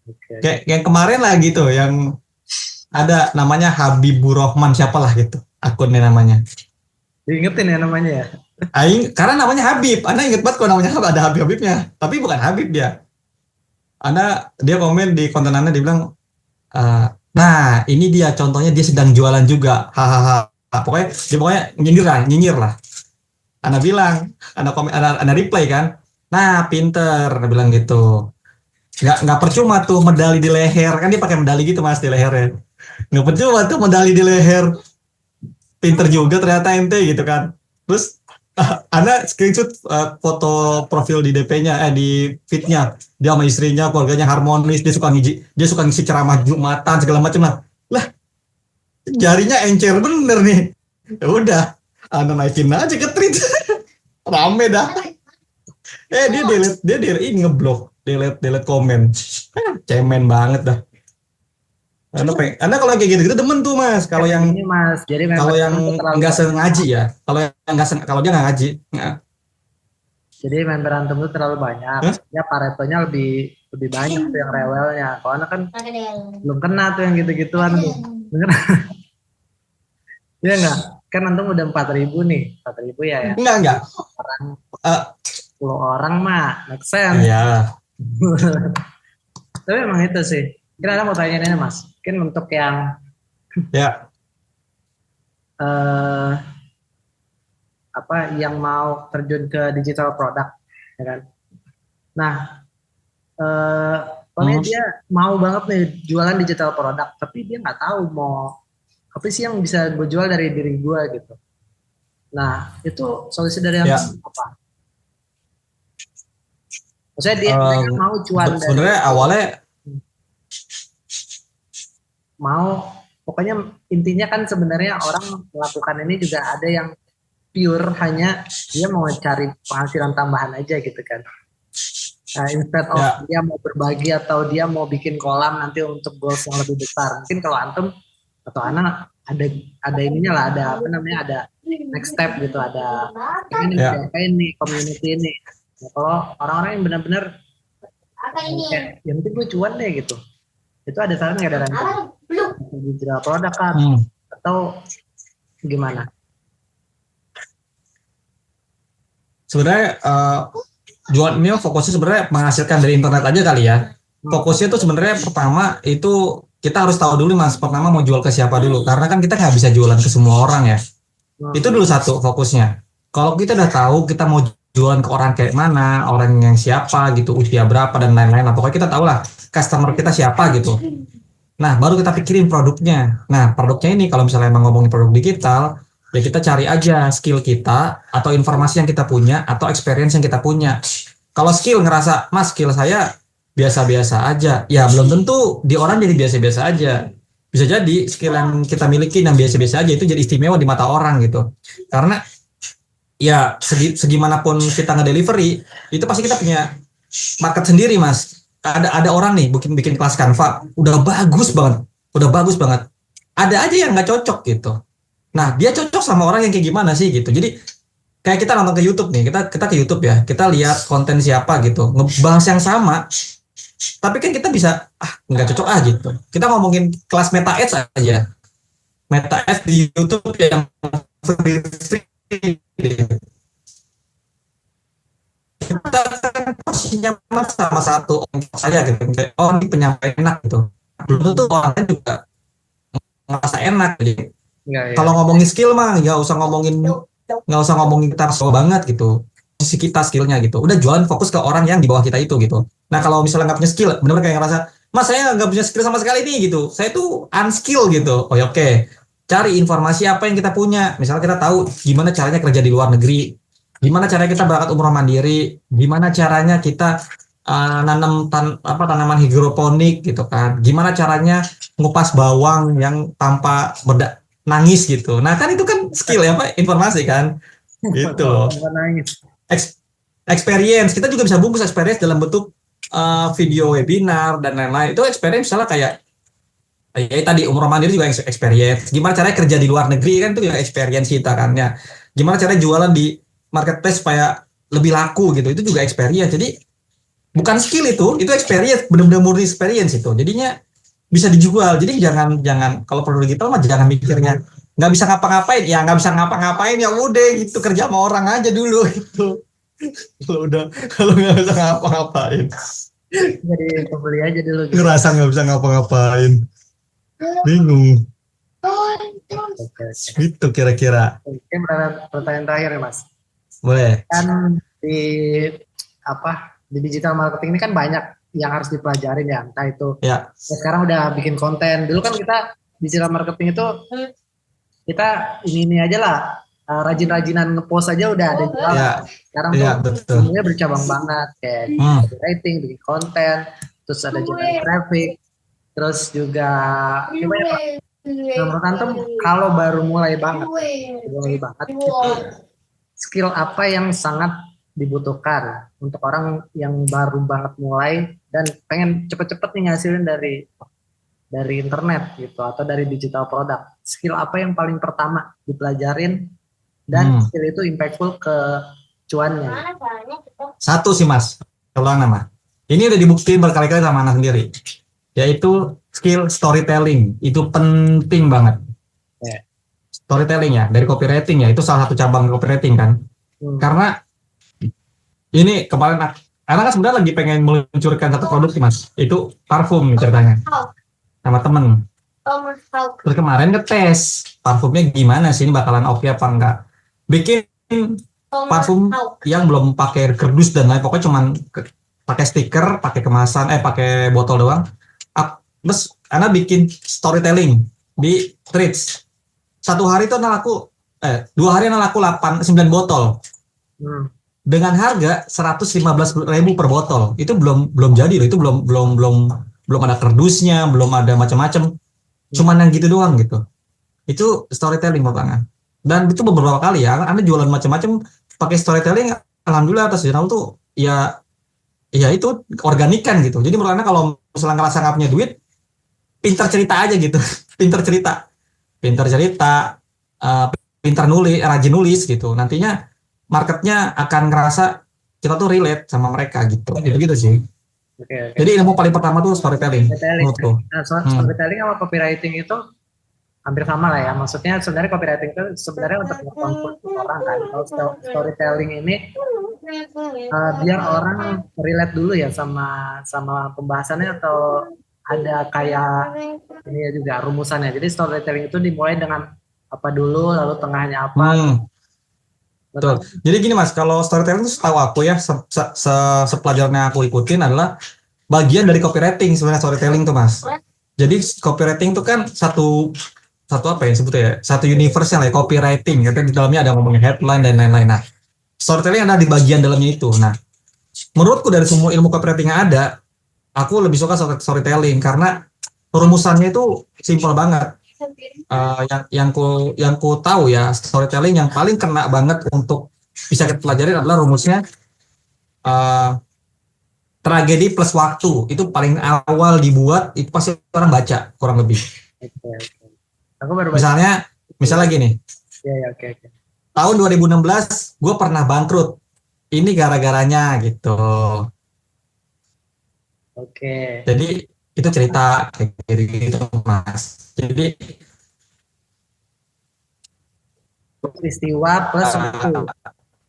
oke. Kayak yang kemarin lah gitu, yang ada namanya Habibur Rahman siapalah gitu akunnya namanya. Diingetin ya namanya ya. Aing karena namanya Habib, Anda inget banget kok namanya ada Habib-Habibnya, tapi bukan Habib dia. Dia komen di konten Anda, dia bilang, nah ini dia contohnya, dia sedang jualan juga, hahaha. Pokoknya nyinyir lah. Anda bilang, Anda komen, Anda reply kan, nah pinter, Anda bilang gitu. Nggak percuma tuh medali di leher, kan dia pakai medali gitu mas di lehernya. Nggak percuma tuh medali di leher, pinter juga ternyata ente gitu kan. Terus Anda screenshot foto profil di DP-nya, di feed-nya, dia sama istrinya, keluarganya harmonis, dia suka ngisi ceramah Jumatan segala macam lah. Lah, jarinya encer bener nih. Ya udah, Anda naikin aja ke tweet. Rame dah. Dia ini ngeblok, delete komen. Cemen banget dah. Anda kalau kayak gitu-gitu demen tuh mas. Kan ini Mas, jadi Kalau member yang itu terlalu nggak banyak. sengaji ya, kalau dia nggak ngaji, Jadi main berantem itu terlalu banyak. Hah? Ya Paretonya lebih lebih banyak tuh yang rewelnya. Soalnya kan belum kena tuh yang gitu-gituan tuh. Bener? Iya nggak? Kan antum udah 4.000 nih. 4.000 ya ya. Enggak. Orang Eh, 10 orang mah make sense. ya, Tapi emang itu sih. Kira ada mau tanya ini Mas. Mungkin untuk yang ya, eh, apa yang mau terjun ke digital product, ya kan? Nah, eh, soalnya hmm, dia mau banget nih jualan digital product, tapi dia nggak tahu mau apa sih yang bisa gue jual dari diri gue gitu. Nah, itu solusi dari yang ya. apa? Maksudnya dia mereka mau cuan dari Sebenarnya awalnya, mau pokoknya intinya kan sebenarnya orang melakukan ini juga ada yang pure hanya dia mau cari penghasilan tambahan aja gitu kan. Nah, instead of ya, dia mau berbagi atau dia mau bikin kolam nanti untuk goals yang lebih besar. Mungkin kalau antum atau anak ada ininya lah, ada apa namanya, ada next step gitu, ada pengen yang ya. diapain nih community ini. Nah, kalau orang-orang yang benar-benar kayak yang penting gue cuan deh gitu, itu ada saran nggak dari antum? Digital produk kan Hmm. atau gimana? Sebenarnya jual ini fokusnya sebenarnya menghasilkan dari internet aja kali ya. Hmm. Fokusnya tuh sebenarnya pertama itu kita harus tahu dulu mas, pertama mau jual ke siapa dulu, karena kan kita nggak bisa jualan ke semua orang ya. Itu Hmm. dulu satu fokusnya. Kalau kita udah tahu kita mau jualan ke orang kayak mana, orang yang siapa gitu, usia berapa dan lain-lain lah. Pokoknya kita tahu lah customer kita siapa gitu. Nah, baru kita pikirin produknya. Nah, produknya ini kalau misalnya emang ngomongin produk digital, ya kita cari aja skill kita atau informasi yang kita punya atau experience yang kita punya. Kalau skill ngerasa, mas skill saya biasa-biasa aja, ya belum tentu di orang jadi biasa-biasa aja. Bisa jadi skill yang kita miliki yang biasa-biasa aja itu jadi istimewa di mata orang gitu. Karena ya segimanapun kita nge-delivery, itu pasti kita punya market sendiri mas. Ada orang nih bikin bikin kelas Canva udah bagus banget, ada aja yang nggak cocok gitu. Nah dia cocok sama orang yang kayak gimana sih gitu. Jadi kayak kita nonton ke YouTube nih, kita ke YouTube ya, kita lihat konten siapa gitu ngebahas yang sama, tapi kan kita bisa nggak cocok gitu. Kita ngomongin kelas Meta Ads aja, Meta Ads di YouTube yang free, kita kan posisinya sama satu orang saja gitu. Kayak, oh ini penyampaian enak gitu. Belum tentu orang lain juga ngerasa enak. Jadi Enggak ya. kalau ngomongin skill mah nggak usah ngomongin kita so banget gitu. Posisi kita skillnya gitu. Udah jualan fokus ke orang yang di bawah kita itu gitu. Nah kalau misalnya nggak punya skill, benar-benar kayak ngerasa, mas saya nggak punya skill sama sekali nih gitu. Saya tuh unskill gitu. Oh ya oke. Cari informasi apa yang kita punya. Misalnya kita tahu gimana caranya kerja di luar negeri, gimana caranya kita berangkat umroh mandiri, gimana caranya kita tanaman hidroponik gitu kan, gimana caranya ngupas bawang yang tanpa nangis gitu. Nah kan itu kan skill ya Pak, informasi kan, gitu. Tanpa nangis. Experience kita juga bisa bungkus experience dalam bentuk video webinar dan lain-lain. Itu experience misalnya kayak ya tadi umroh mandiri juga experience. Gimana caranya kerja di luar negeri kan itu juga experience kita kan ya. Gimana caranya jualan di marketplace supaya lebih laku gitu. Itu juga experience. Jadi bukan skill itu experience, benar-benar murni experience itu. Jadinya bisa dijual. Jadi jangan kalau produk digital mah jangan mikirnya nggak bisa ngapa-ngapain. Ya nggak bisa ngapa-ngapain ya udah gitu, kerja sama orang aja dulu itu. Kalau nggak bisa ngapa-ngapain. Jadi pembeli aja dulu gitu. Ngerasa nggak bisa ngapa-ngapain. Bingung. Oke. Itu kira-kira. Oke, pertanyaan terakhir ya Mas. Boleh. Kan di digital marketing ini kan banyak yang harus dipelajarin ya. Entah itu Ya. sekarang udah bikin konten. Dulu kan kita digital marketing itu kita ini aja lah, rajin-rajinan ngepost aja udah ada jualan. Ya. Sekarang Ya, tuh betul. semuanya bercabang banget kayak copywriting, bikin konten, terus ada generate traffic, terus juga ya banyak lah. Nah, menurut Antum kalau baru mulai banget itu skill apa yang sangat dibutuhkan untuk orang yang baru banget mulai dan pengen cepet-cepet nih ngasilin dari internet gitu atau dari digital product. Skill apa yang paling pertama dipelajarin dan skill itu impactful ke cuannya? Satu sih Mas, kalau nama. Ini udah dibuktiin berkali-kali sama anak sendiri. Yaitu skill storytelling. Itu penting banget. Storytelling ya, dari copywriting ya, itu salah satu cabang copywriting kan. Karena ini kemarin anak kan sebenarnya lagi pengen meluncurkan satu produk sih Mas. Itu parfum ceritanya. Sama temen. Terus kemarin ngetes parfumnya gimana sih, ini bakalan oke apa enggak. Bikin parfum yang belum pakai kerdus dan lain, pokoknya cuman pakai stiker, pakai kemasan, pakai botol doang. Terus anak bikin storytelling di Threads. 1 hari itu anak laku 2 hari anak laku 9 botol. Dengan harga 115.000 per botol. Itu belum jadi loh, itu belum ada kerdusnya, belum ada macam-macam. Cuman yang gitu doang gitu. Itu storytelling Bapak. Dan itu beberapa kali ya, Anda jualan macam-macam pakai storytelling, alhamdulillah atas channel tuh ya itu organikan gitu. Jadi menurut Anda kalau misalnya ngerasa nggak punya duit, pintar cerita aja gitu. pintar cerita, pintar nulis, rajin nulis gitu. Nantinya marketnya akan ngerasa kita tuh relate sama mereka gitu. Gitu sih. Okay. Jadi ilmu paling pertama tuh storytelling. Menurutku. Nah, storytelling sama copywriting itu hampir sama lah ya. Maksudnya sebenarnya copywriting itu sebenarnya untuk mengkonfirmasi orang kan. Kalau storytelling ini biar orang relate dulu ya sama pembahasannya, atau ada kayak ini ya juga rumusannya. Jadi storytelling itu dimulai dengan apa dulu, lalu tengahnya apa. Betul. Jadi gini Mas, kalau storytelling itu setahu aku ya, sepelajaran yang aku ikutin adalah bagian dari copywriting sebenarnya storytelling tuh Mas. Jadi copywriting itu kan satu apa ya sebutnya ya, satu universal ya copywriting. Karena di dalamnya ada ngomongin headline dan lain-lain. Nah, storytelling ada di bagian dalamnya itu. Nah, menurutku dari semua ilmu copywriting yang ada, aku lebih suka storytelling karena rumusannya itu simpel banget. Yang ku tahu ya, storytelling yang paling kena banget untuk bisa kita pelajari adalah rumusnya tragedi plus waktu. Itu paling awal dibuat, itu pasti orang baca kurang lebih. Aku baru baca. Misalnya gini. Oke. Tahun 2016 gue pernah bangkrut. Ini gara-garanya gitu. Oke. Jadi itu cerita kayak gitu Mas. Jadi peristiwa plus waktu.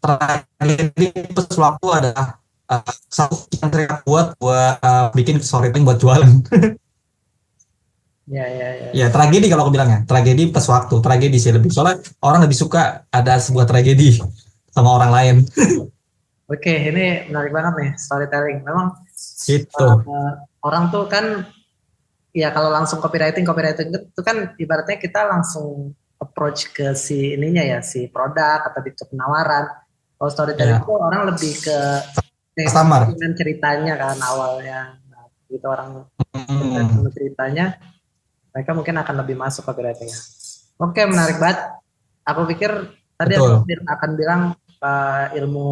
Tragedi plus waktu adalah satu yang saya buat bikin storytelling buat jualan. Ya, ya, ya, Ya ya. tragedi kalau aku bilangnya, tragedi plus waktu, tragedi sih lebih soalnya orang lebih suka ada sebuah tragedi sama orang lain. Oke, ini menarik banget nih storytelling. Memang Gitu. orang tuh kan ya kalau langsung copywriting itu kan ibaratnya kita langsung approach ke si ininya ya, si produk atau di penawaran. Kalau storytelling Ya, itu orang lebih ke customer. dengan ceritanya kan awalnya. Nah, gitu orang tertarik Hmm, sama ceritanya, mereka mungkin akan lebih masuk copywritingnya. Oke, menarik banget. Aku pikir tadi aku betul. akan bilang ilmu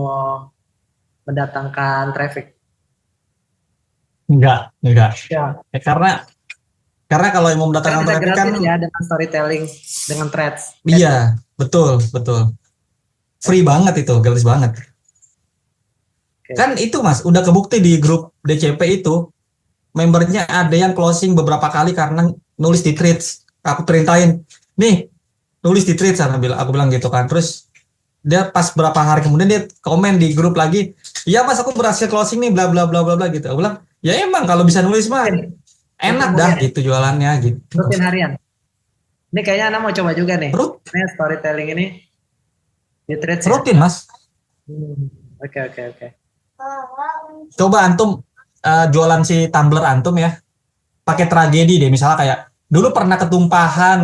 mendatangkan traffic. Enggak. Ya, Karena kalau yang mau karena mendatangkan bisa traffic kan, gratis ya dengan storytelling, dengan threads. iya, betul. Free Oke, banget itu, gratis banget. oke. Kan itu Mas, udah kebukti di grup DCP itu, membernya ada yang closing beberapa kali karena nulis di threads. Aku perintahin, nih, nulis di threads, aku bilang gitu kan. Terus dia pas berapa hari kemudian dia komen di grup lagi, iya Mas aku berhasil closing nih, bla bla bla bla bla gitu. Aku bilang, ya emang kalau bisa nulis mah Rutin, rutin enak dah harian, gitu jualannya gitu. rutin harian. Ini kayaknya Anda mau coba juga nih. Rut, Ini storytelling ini di threads ya. rutin Mas. Oke, oke, oke. Coba antum jualan si tumbler antum ya, pakai tragedi deh misalnya kayak dulu pernah ketumpahan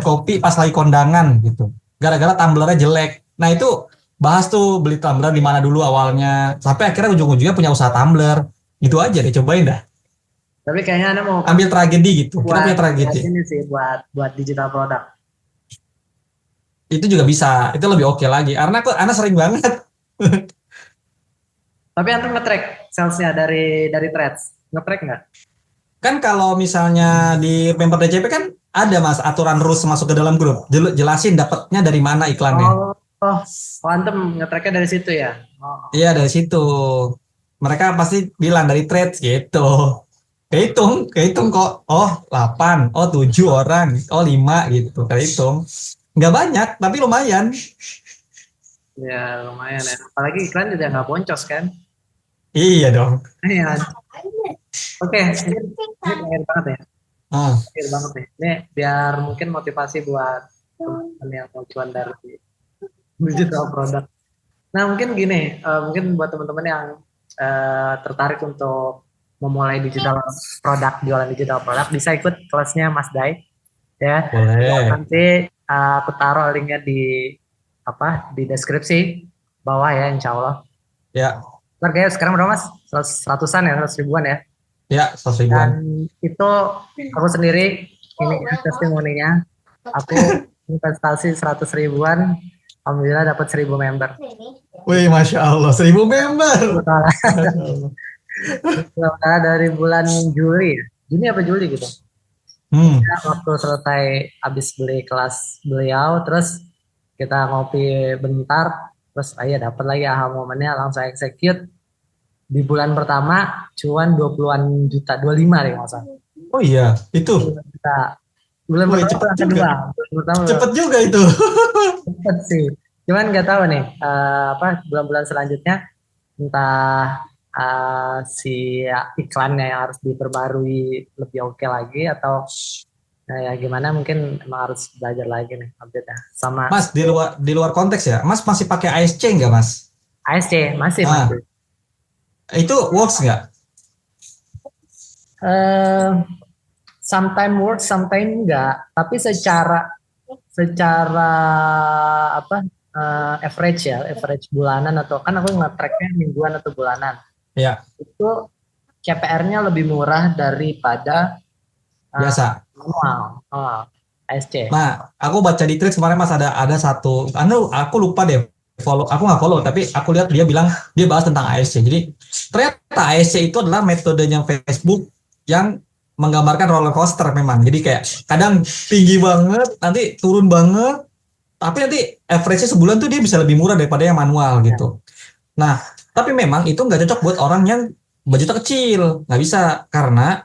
kopi pas lagi kondangan gitu gara-gara tumblernya jelek. Nah itu bahas tuh beli tumbler di mana dulu awalnya sampai akhirnya ujung-ujungnya punya usaha tumbler. Gitu aja deh, cobain dah, Tapi kayaknya Anda mau ambil tragedi gitu, kita buat punya buat tragedi ini sih, buat digital produk. itu juga bisa, itu lebih oke lagi karena aku anak sering banget. Tapi Anda nge-track salesnya dari threads, nge-track nggak? Kan kalau misalnya di member DCP kan ada Mas aturan rules masuk ke dalam grup, jelasin dapatnya dari mana iklannya. Oh, oh, oh, Anda nge-tracknya dari situ ya? Oh, Iya dari situ. Mereka pasti bilang dari trades gitu. Kehitung kok. Oh 8, oh 7 orang, oh 5 gitu. Kehitung. Nggak banyak, tapi lumayan. ya lumayan ya. Apalagi iklan juga nggak boncos kan? Iya dong. Iya. Oke, ini terakhir banget ya. Ah, Terakhir banget nih. Ini biar mungkin motivasi buat teman-teman yang mau cuan dari digital produk. Nah, mungkin gini, mungkin buat teman-teman yang tertarik untuk memulai digital produk, jualan digital produk, bisa ikut kelasnya Mas Dai, ya. boleh. Nanti aku taruh linknya di apa di deskripsi bawah ya, insya Allah. Ya, Ntar kayak sekarang berapa Mas? Seratusan ya, 100 ribuan ya. ya 100 Dan ribuan. itu aku sendiri ini ya testimoninya, aku investasi 100 ribuan, alhamdulillah dapat 1000 member. Wih, Masya Allah, 1000 member. Total Masya Allah. dari bulan Juli ya. Juni apa Juli gitu. Hmm, Waktu selesai habis beli kelas beliau, terus kita ngopi bentar, terus ayo dapat lagi aha momennya langsung execute di bulan pertama cuan 20-an juta, 25 deh nggak salah. oh iya, itu. 25 juta. Bulan Wih, pertama cepet bulan juga. kedua. Bulan pertama Cepet juga itu. cepet sih. Cuman nggak tahu nih apa bulan-bulan selanjutnya entah si iklannya yang harus diperbarui lebih oke lagi atau ya gimana mungkin emang harus belajar lagi nih update ya sama Mas, di luar konteks ya, Mas masih pakai ASC nggak, Mas? ASC masih Ah, masih itu works nggak? eh sometime work sometime enggak tapi secara secara apa average ya average bulanan atau kan aku nge-tracknya mingguan atau bulanan Ya, itu CPR-nya lebih murah daripada eh, biasa. manual ASC. Nah, aku baca di Threads kemarin Mas ada satu, aku lupa deh follow, aku nggak follow, tapi aku lihat dia bilang dia bahas tentang ASC. Jadi ternyata ASC itu adalah metodenya Facebook yang menggambarkan roller coaster memang. Jadi kayak kadang tinggi banget, nanti turun banget, tapi nanti average-nya sebulan tuh dia bisa lebih murah daripada yang manual Ya. gitu. Nah, tapi memang itu nggak cocok buat orang yang budgetnya kecil, nggak bisa karena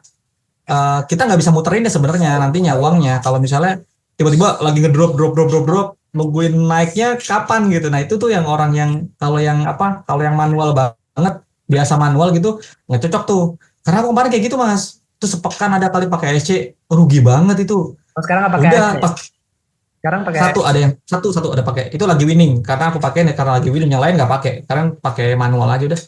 kita nggak bisa muterin ya sebenarnya nantinya uangnya kalau misalnya tiba-tiba lagi ngedrop drop drop drop drop nungguin naiknya kapan gitu. Nah itu tuh yang orang yang kalau yang manual banget, biasa manual gitu nggak cocok tuh. Karena aku kemarin kayak gitu mas, terus sepekan ada kali pakai SC, rugi banget itu. Oh, sekarang nggak pakai Udah ASC. pas Sekarang pakai satu ASC. ada yang satu ada pakai, itu lagi winning karena aku pakai nih, karena lagi winning, yang lain nggak pakai. Sekarang pakai manual aja udah,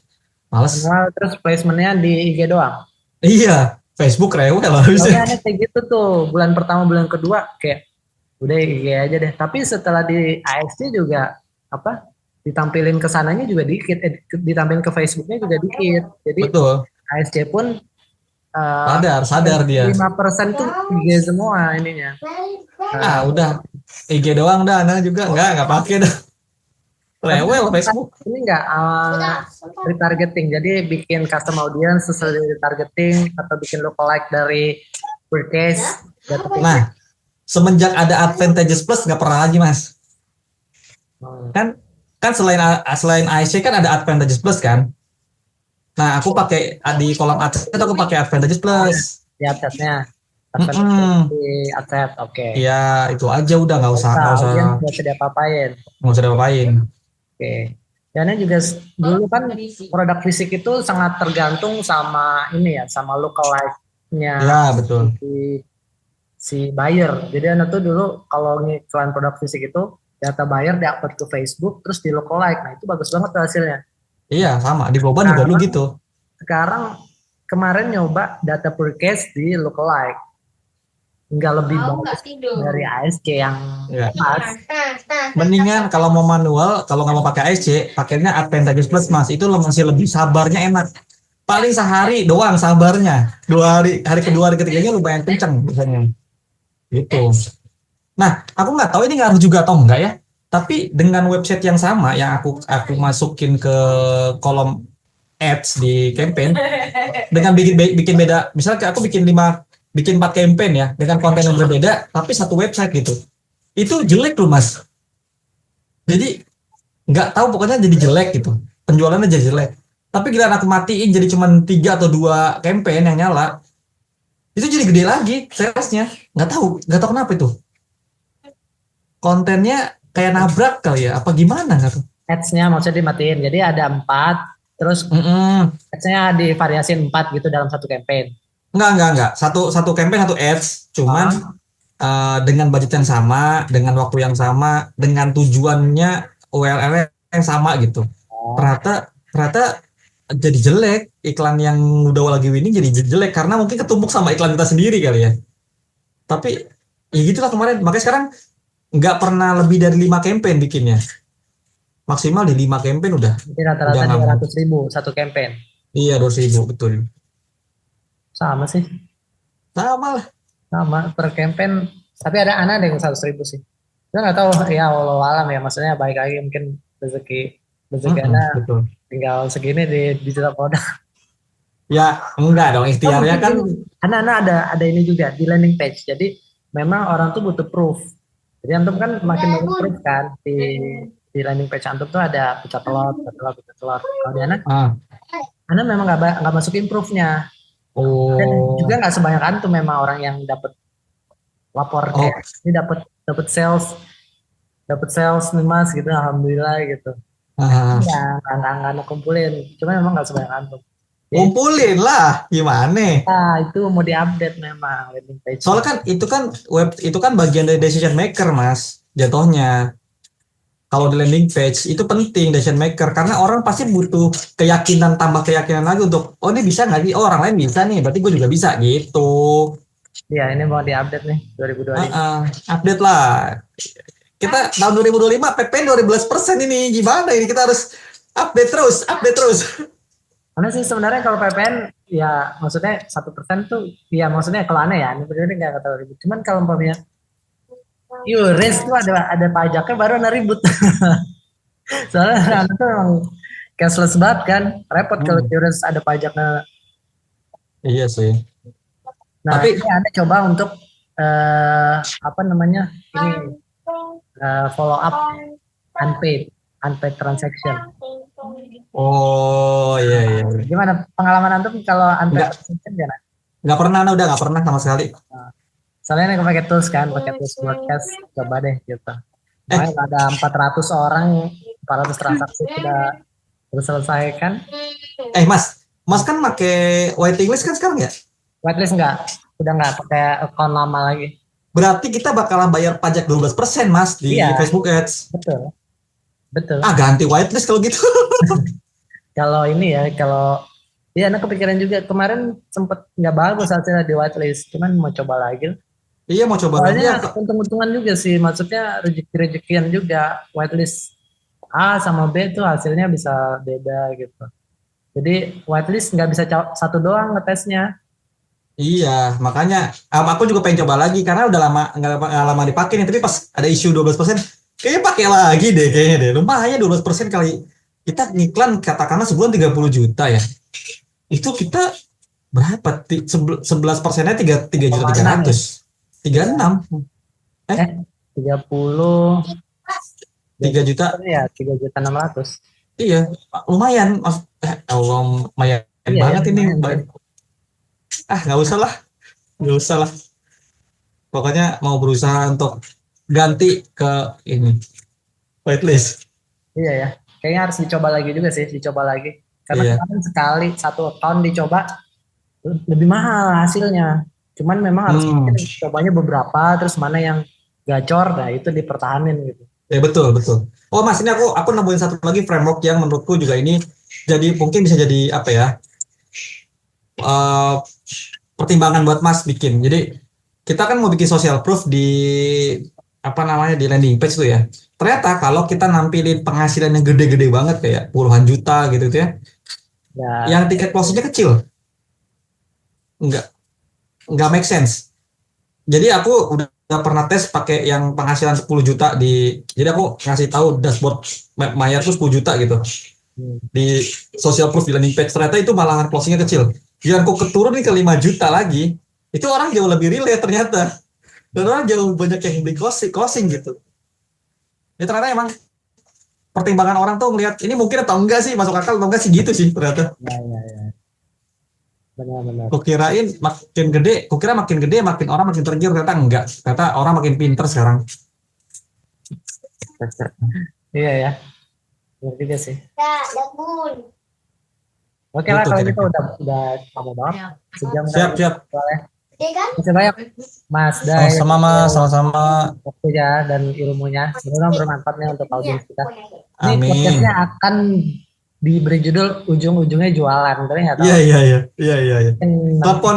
males. Manual terus placementnya di IG doang. Iya, Facebook rewel Soalnya harusnya. aneh kayak gitu tuh, bulan pertama, bulan kedua kayak udah IG aja deh. Tapi setelah di ASC juga apa ditampilin ke sananya juga dikit, ditampilin ke Facebooknya juga dikit. Jadi Betul, ASC pun eh, sadar dia. 5% tuh IG semua ininya. Ah Eh, udah, IG doang dah, Ana juga nggak pakai dah. tapi Rewel Facebook. ini enggak retargeting. Jadi bikin custom audience sesuai dari retargeting atau bikin lookalike dari purchase database. Nah, semenjak ada Advantages Plus nggak pernah lagi mas. Hmm. Kan kan selain IC kan ada Advantages Plus kan. Nah aku pakai di kolom adset itu aku pakai Advantages Plus. Di atasnya advantage Mm-mm. di aset. Oke. Iya itu aja udah, Nah, audiens nggak usah diapa-apain. nggak usah diapain. Oke. Dan juga dulu kan produk fisik itu sangat tergantung sama ini ya, sama lookalike-nya Ya betul. si, si buyer. Jadi Anda tuh dulu kalau ngiklan produk fisik itu data buyer di-upload ke Facebook terus di lookalike. Nah, itu bagus banget tuh hasilnya. Iya sama di Globan juga dulu Sekarang, gitu. sekarang kemarin nyoba data purchase di lookalike. Nggak lebih bagus dari ASC yang Ya. pas. Mendingan kalau mau manual, kalau nggak mau pakai IC, pakainya Advantages Plus mas. Itu lo masih lebih sabarnya enak. Paling sehari doang sabarnya. 2 hari, hari kedua, hari ketiganya lumayan kenceng biasanya. Gitu. Nah, aku nggak tahu ini ngaruh juga atau enggak ya. Tapi dengan website yang sama yang aku masukin ke kolom ads di campaign, dengan bikin beda, misalnya kayak aku bikin 4 campaign ya dengan konten yang berbeda, tapi satu website gitu. Itu jelek loh mas. Jadi nggak tahu pokoknya jadi jelek gitu. Penjualannya jadi jelek. Tapi giliran aku matiin jadi cuma 3 atau 2 campaign yang nyala, itu jadi gede lagi salesnya. Nggak tahu kenapa itu. Kontennya kayak nabrak kali ya, apa gimana nggak tuh? Ads-nya maksudnya dimatiin. Jadi ada 4, terus Mm-mm. ads-nya divariasiin 4 gitu dalam satu campaign. Enggak. Satu campaign satu ads, cuman Ah, dengan budget yang sama, dengan waktu yang sama, dengan tujuannya URL yang sama gitu. oh, Ternyata jadi jelek, iklan yang udah lagi winning jadi jelek karena mungkin ketumpuk sama iklan kita sendiri kali ya. Tapi ya gitulah kemarin, makanya sekarang nggak pernah lebih dari 5 campaign bikinnya. Maksimal di 5 campaign jadi udah rata-rata nggak dua mau. ratus ribu satu campaign. Iya 200.000 betul. Sama sih, Sama lah. sama per campaign. Tapi ada yang 100 ribu sih. Kita nggak tahu ya, walau alam ya. Maksudnya baik lagi mungkin rezeki Mm-mm, Ana betul. tinggal segini di digital produk. Ya enggak dong, Oh ikhtiarnya mungkin kan. ini, Ana ada ini juga di landing page. Jadi memang orang tuh butuh proof. Jadi antum kan makin banyak proof kan di landing page antum tuh ada pecah telur, pecah telur, pecah telur. Kalau di Ah, Ana memang nggak masukin proofnya. Dan juga oh, nggak sebanyak antum memang orang yang dapat lapor oh, kayak ini dapat dapat sales nih mas gitu, alhamdulillah gitu. Nah, ah, ya nggak kumpulin, cuma memang nggak sebanyak antum. Jadi ngumpulin lah, gimana? itu mau diupdate memang landing Soalnya page-nya. kan itu kan bagian dari decision maker mas, jatuhnya. Kalau di landing page itu penting decision maker karena orang pasti butuh keyakinan, tambah keyakinan lagi untuk oh ini bisa nggak sih, oh orang lain bisa nih, berarti gue juga bisa gitu. Ya ini mau diupdate nih 2025. Update lah. Kita tahun 2025 PPN 12% ini gimana ini, kita harus update terus. Karena sih sebenarnya kalau PPN ya maksudnya 1% tuh ya maksudnya kalau aneh ya, ini nggak tahu ribut. Cuman kalau umpamanya Yuris tuh ada pajaknya baru ada ribut. Soalnya anak tuh emang cashless banget kan, repot kalau Hmm, Yuris ada pajaknya. iya sih. Nah Tapi ini ada coba untuk apa namanya ini follow up unpaid unpaid transaction. oh iya iya. Gimana pengalaman antum kalau unpaid Nggak transaction gimana? nggak pernah, udah nggak pernah sama sekali. Nah, soalnya ini pakai tools kan, pakai tools broadcast, coba deh gitu. Eh, Makanya ada 400 orang, 400 transaksi sudah terselesaikan. Mas kan pakai waiting list kan sekarang ya? Whitelist enggak, udah enggak pakai account lama lagi. Berarti kita bakalan bayar pajak 12% Mas di Iya, Facebook Ads. betul, betul. Ah, ganti whitelist kalau gitu. Kalau ini ya, kalau iya, anak kepikiran juga kemarin sempet nggak bagus hasilnya di whitelist, cuman mau coba lagi. Iya, mau coba lagi ya. Soalnya untung-untungan juga sih, maksudnya rezeki-rezekian juga. Whitelist A sama B itu hasilnya bisa beda gitu. Jadi whitelist nggak bisa satu doang ngetesnya. Iya, makanya aku juga pengen coba lagi karena udah lama nggak lama dipakai nih. Tapi pas ada isu 12%, kayaknya pakai lagi deh kayaknya deh. Lumayan 12% kali. Kita ngiklan katakanlah sebulan 30 juta ya. Itu kita berapa? 11%-nya 3 juta 6 ya? 300. 36. Eh, 30, 3 juta. ya 3.600.000. Iya, lumayan. Allah, lumayan Iya ya, banget ini. lumayan ya. Ah, nggak usah lah. Nggak usah lah. Pokoknya mau berusaha untuk ganti ke ini whitelist. Iya ya, kayaknya harus dicoba lagi juga sih, dicoba lagi. Karena Iya. kemarin sekali satu account dicoba lebih mahal hasilnya. Cuman memang harus Hmm. mungkin cobanya beberapa, terus mana yang gacor, nah itu dipertahanin gitu. Ya betul betul. Oh Mas, ini aku nemuin satu lagi framework yang menurutku juga ini jadi mungkin bisa jadi apa ya, eh, pertimbangan buat Mas bikin. Jadi kita kan mau bikin social proof di apa namanya di landing page tuh ya. Ternyata kalau kita nampilin penghasilan yang gede-gede banget kayak puluhan juta gitu tuh ya, Ya, yang tiket closingnya kecil, nggak nggak make sense. Jadi aku udah pernah tes pakai yang penghasilan 10 juta jadi aku ngasih tahu dashboard Maya tuh 10 juta gitu hmm, di social proof di landing page, ternyata itu malah closingnya kecil. Yang aku keturun nih ke 5 juta lagi, itu orang jauh lebih relate ternyata, dan orang jauh banyak yang beli closing gitu. Ya ternyata emang pertimbangan orang tuh ngelihat ini mungkin atau enggak sih, masuk akal atau enggak sih gitu sih ternyata. ya, benar-benar. Kukira makin gede makin orang makin tergiur, ternyata enggak, ternyata orang makin pinter sekarang. Iya ya, benar juga sih. Oke lah Gitu kalau gitu kira-kira. udah lama banget, sejam Siap kali. siap. Soalnya. Terima kasih banyak Mas Day Sama-sama Mas, sama-sama. waktunya dan ilmunya. Semoga bermanfaat nih untuk audiens kita. Ini Amin. podcastnya akan diberi judul ujung-ujungnya jualan, tapi nggak tahu. Iya iya iya iya iya. Iya. Mungkin nanti Telepon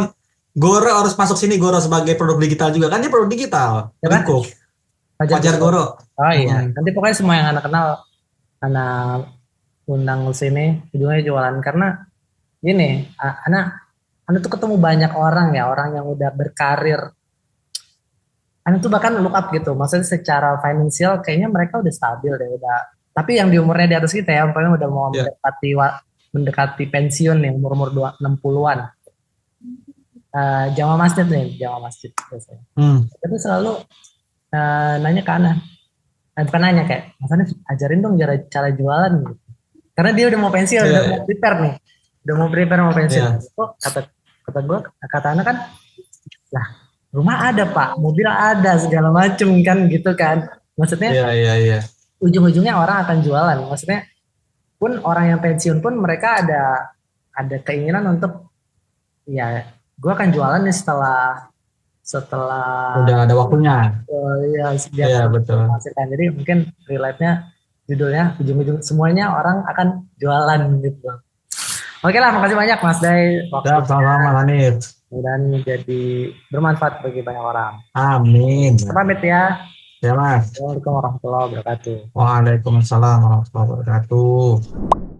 Goro harus masuk sini, Goro sebagai produk digital juga kan, dia produk digital. siapa? Riko Fajar Fajar Guru. Goro. Oh iya, Mm-mm. nanti pokoknya semua yang anak kenal, anak undang ke sini, ujungnya jualan. Karena gini, anak tuh ketemu banyak orang ya, orang yang udah berkarir. Anak tuh bahkan look up gitu, maksudnya secara finansial kayaknya mereka udah stabil deh, udah. Tapi yang di umurnya di atas kita ya, umpamanya udah mau Ya. mendekati pensiun nih, umur-umur 60-an. Jamaah masjid nih, jamaah masjid biasanya. Hmm. Tapi selalu nanya ke Ana, bukan nanya kayak, Mas Ana ajarin dong cara jualan gitu. Karena dia udah mau pensiun, Iya udah mau iya. prepare nih, udah mau prepare mau pensiun. Iya. Kok kata gue, kata Ana kan, lah rumah ada Pak, mobil ada segala macem kan gitu kan. Maksudnya Iya iya iya. ujung-ujungnya orang akan jualan. Maksudnya pun orang yang pensiun pun mereka ada keinginan untuk ya gue akan jualan nih setelah setelah Udah ada waktunya. ya biar Iya betul. menghasilkan. Jadi mungkin relate-nya judulnya ujung-ujung semuanya orang akan jualan gitu. Oke lah, makasih banyak Mas Day waktu Siap, sama-sama Hanif. dan jadi bermanfaat bagi banyak orang. Amin. Kita pamit ya. Ya Mas. Assalamualaikum warahmatullahi wabarakatuh. Waalaikumsalam warahmatullahi wabarakatuh.